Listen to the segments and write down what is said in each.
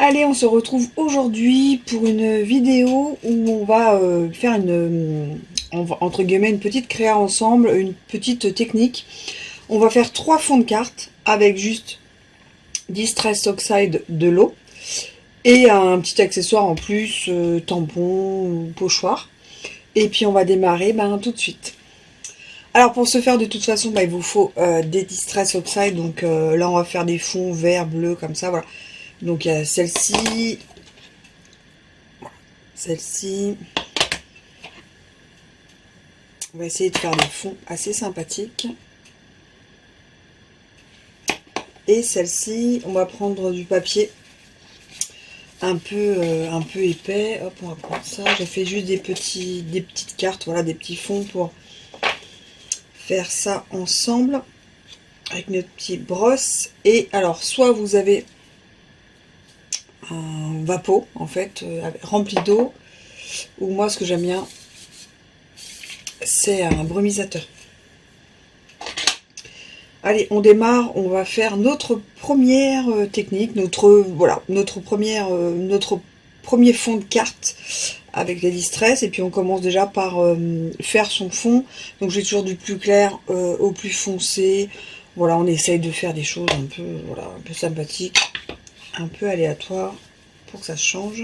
Allez, on se retrouve aujourd'hui pour une vidéo où on va faire entre guillemets, une petite créa ensemble, une petite technique. On va faire 3 fonds de cartes avec juste Distress Oxide de l'eau et un petit accessoire en plus, tampon ou pochoir. Et puis on va démarrer tout de suite. Alors pour ce faire, de toute façon, il vous faut des Distress Oxide. Donc là, on va faire des fonds vert, bleu, comme ça, voilà. Donc il y a celle-ci, celle-ci. On va essayer de faire des fonds assez sympathiques. Et celle-ci, on va prendre du papier un peu épais. Hop, on va prendre ça. J'ai fait juste des petites cartes, voilà, des petits fonds pour faire ça ensemble avec notre petite brosse. Et alors, soit vous avez un vapeau, en fait, rempli d'eau, ou moi, ce que j'aime bien, c'est un brumisateur. Allez, on démarre, on va faire notre première technique, notre premier fond de carte avec les distress, et puis on commence déjà par faire son fond. Donc j'ai toujours du plus clair au plus foncé. Voilà, on essaye de faire des choses un peu, voilà, un peu sympathiques, un peu aléatoires pour que ça change.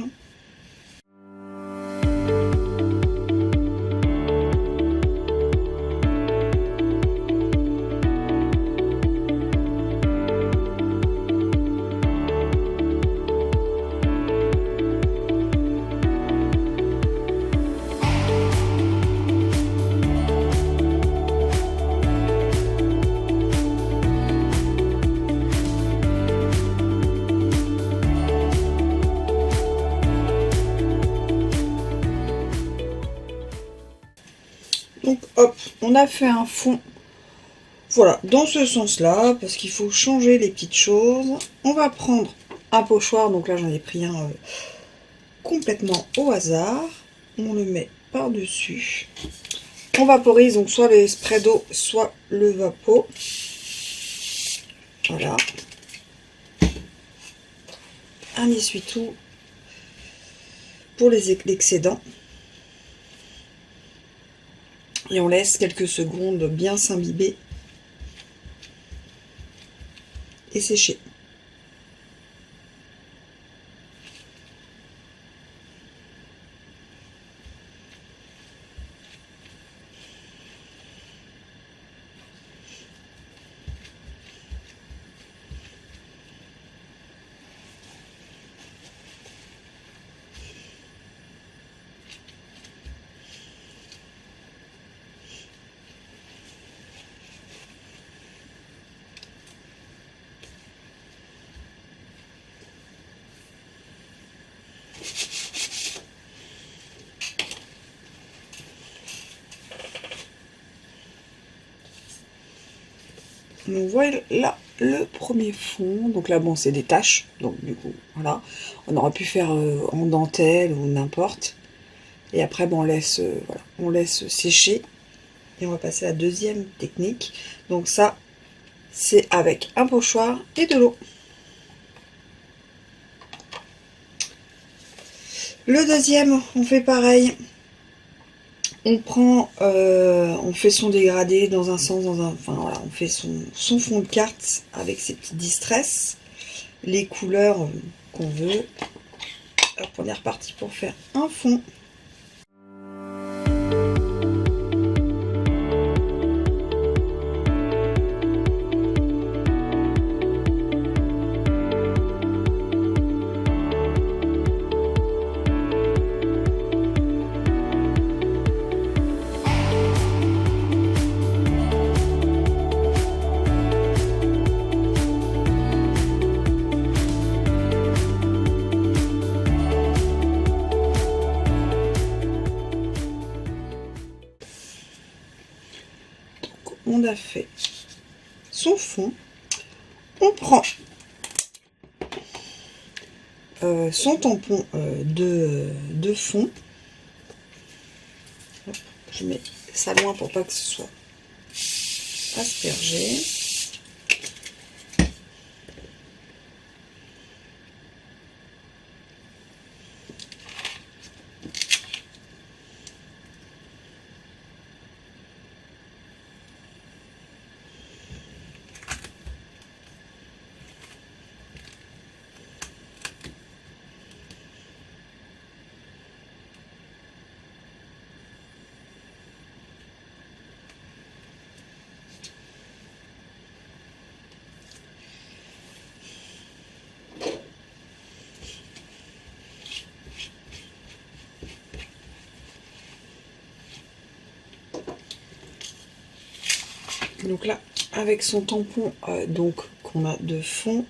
Donc hop, on a fait un fond, voilà, dans ce sens-là, parce qu'il faut changer les petites choses. On va prendre un pochoir, donc là j'en ai pris un complètement au hasard. On le met par-dessus. On vaporise, donc soit les sprays d'eau, soit le vapeau. Voilà. Un essuie-tout pour l'excédent. Et on laisse quelques secondes bien s'imbiber et sécher. Donc voilà le premier fond. Donc là, bon, c'est des taches. Donc du coup, voilà. On aurait pu faire en dentelle ou n'importe. Et après, bon, voilà, on laisse sécher. Et on va passer à la deuxième technique. Donc ça, c'est avec un pochoir et de l'eau. Le deuxième, on fait pareil. On fait son dégradé dans un sens, enfin voilà, on fait son fond de carte avec ses petits distress, les couleurs qu'on veut. Hop, on est reparti pour faire un fond. On a fait son fond, on prend son tampon de fond. Hop, je mets ça loin pour pas que ce soit aspergé. Donc là, avec son tampon donc qu'on a de fond,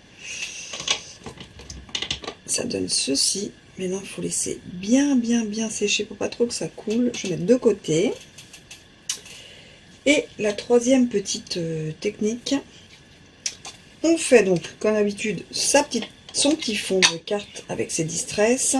ça donne ceci. Maintenant, il faut laisser bien sécher pour pas trop que ça coule. Je vais mettre de côté. Et la troisième petite technique, on fait donc comme d'habitude son petit fond de carte avec ses distress.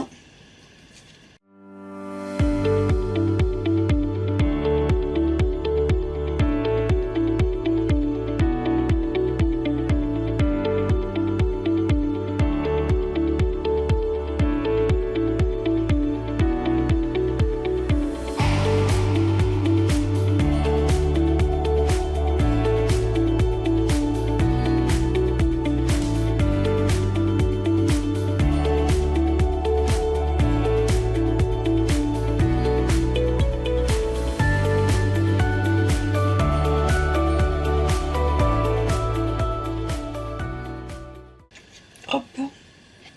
Hop,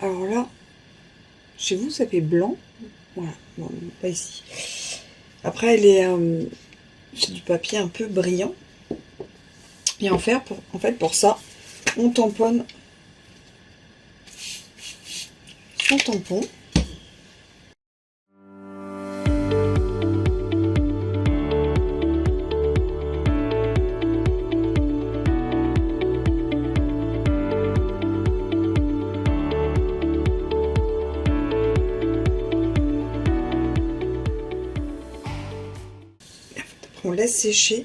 alors là, chez vous ça fait blanc, voilà, bon, pas ici. Après, c'est du papier un peu brillant. Et en fait, pour ça, on tamponne son tampon. On laisse sécher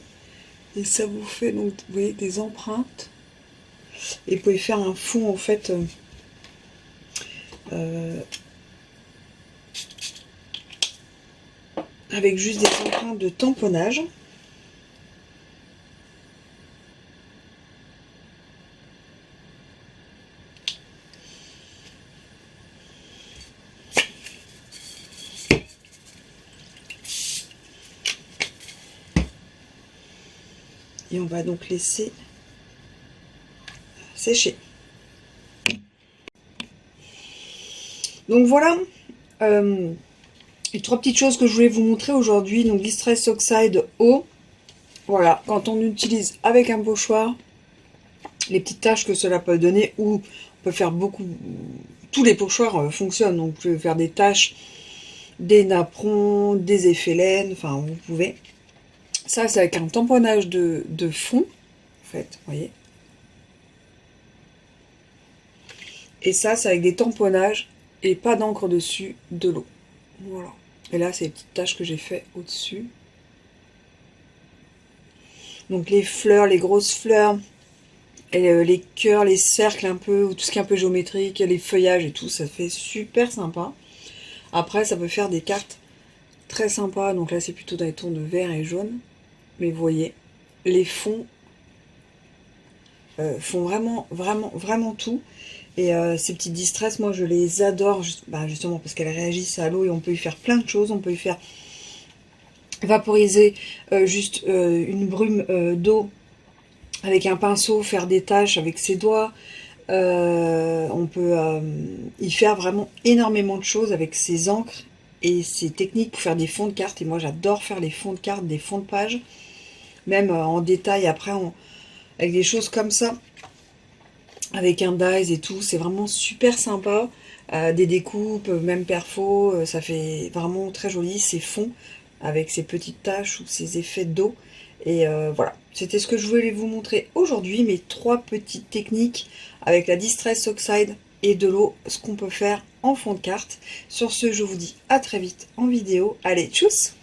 et ça vous fait donc, vous voyez, des empreintes. Et vous pouvez faire un fond en fait avec juste des empreintes de tamponnage. Et on va donc laisser sécher. Donc voilà, les trois petites choses que je voulais vous montrer aujourd'hui. Donc Distress Oxide eau. Voilà, quand on utilise avec un pochoir, les petites taches que cela peut donner, ou on peut faire beaucoup, tous les pochoirs fonctionnent. Donc vous pouvez faire des taches, des napperons, des effets laine, enfin vous pouvez. Ça c'est avec un tamponnage de fond, en fait, vous voyez. Et ça c'est avec des tamponnages et pas d'encre dessus, de l'eau. Voilà. Et là c'est les petites taches que j'ai fait au-dessus. Donc les fleurs, les grosses fleurs, et les cœurs, les cercles un peu, ou tout ce qui est un peu géométrique, les feuillages et tout, ça fait super sympa. Après ça peut faire des cartes très sympas, donc là c'est plutôt dans les tons de vert et jaune. Mais vous voyez, les fonds font vraiment tout. Et ces petites distress, moi je les adore, justement parce qu'elles réagissent à l'eau et on peut y faire plein de choses. On peut y faire vaporiser juste une brume d'eau avec un pinceau, faire des taches avec ses doigts. On peut y faire vraiment énormément de choses avec ses encres et ses techniques pour faire des fonds de cartes. Et moi j'adore faire les fonds de cartes, des fonds de page, même en détail après avec des choses comme ça, avec un dies et tout, c'est vraiment super sympa. Des découpes, même perfo, ça fait vraiment très joli ces fonds avec ces petites taches ou ces effets d'eau. Et voilà, c'était ce que je voulais vous montrer aujourd'hui, mes trois petites techniques avec la Distress Oxide et de l'eau, ce qu'on peut faire en fond de carte. Sur ce, je vous dis à très vite en vidéo. Allez, tchuss!